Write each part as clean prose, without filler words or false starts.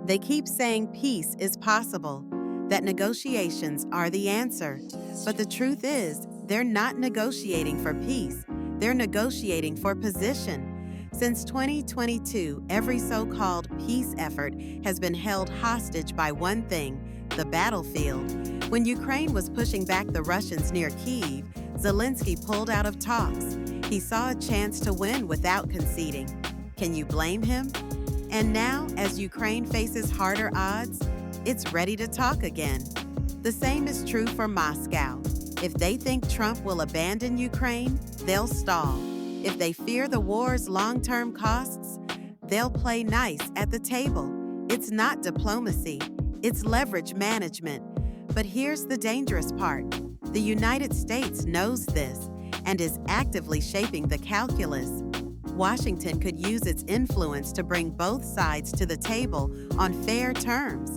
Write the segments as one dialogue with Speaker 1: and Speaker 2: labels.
Speaker 1: They keep saying peace is possible, that negotiations are the answer. But the truth is, they're not negotiating for peace. They're negotiating for position. Since 2022, every so-called peace effort has been held hostage by one thing: the battlefield. When Ukraine was pushing back the Russians near Kyiv, Zelensky pulled out of talks. He saw a chance to win without conceding. Can you blame him? And now, as Ukraine faces harder odds, it's ready to talk again. The same is true for Moscow. If they think Trump will abandon Ukraine, they'll stall. If they fear the war's long-term costs, they'll play nice at the table. It's not diplomacy, it's leverage management. But here's the dangerous part. The United States knows this and is actively shaping the calculus. Washington could use its influence to bring both sides to the table on fair terms.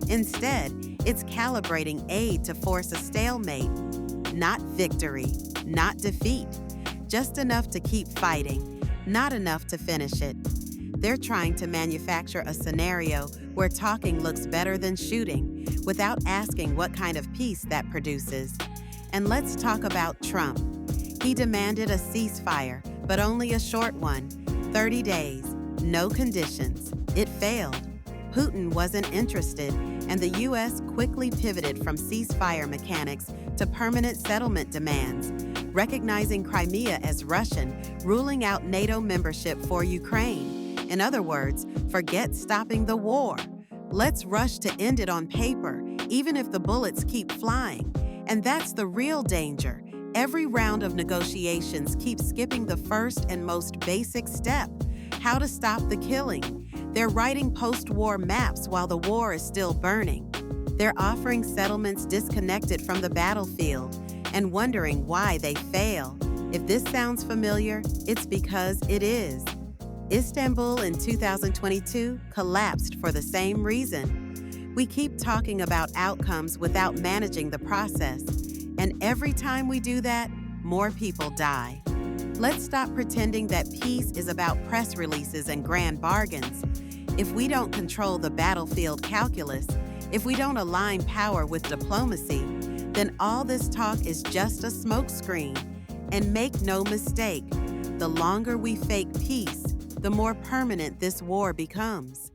Speaker 1: Instead, it's calibrating aid to force a stalemate. Not victory, not defeat. Just enough to keep fighting, not enough to finish it. They're trying to manufacture a scenario where talking looks better than shooting, without asking what kind of peace that produces. And let's talk about Trump. He demanded a ceasefire, but only a short one, 30 days, no conditions. It failed. Putin wasn't interested, and the U.S. quickly pivoted from ceasefire mechanics to permanent settlement demands, recognizing Crimea as Russian, ruling out NATO membership for Ukraine. In other words, forget stopping the war. Let's rush to end it on paper, even if the bullets keep flying. And that's the real danger. Every round of negotiations keeps skipping the first and most basic step: how to stop the killing. They're writing post-war maps while the war is still burning. They're offering settlements disconnected from the battlefield and wondering why they fail. If this sounds familiar, it's because it is. Istanbul in 2022 collapsed for the same reason. We keep talking about outcomes without managing the process. And every time we do that, more people die. Let's stop pretending that peace is about press releases and grand bargains. If we don't control the battlefield calculus, if we don't align power with diplomacy, then all this talk is just a smokescreen. And make no mistake, the longer we fake peace, the more permanent this war becomes.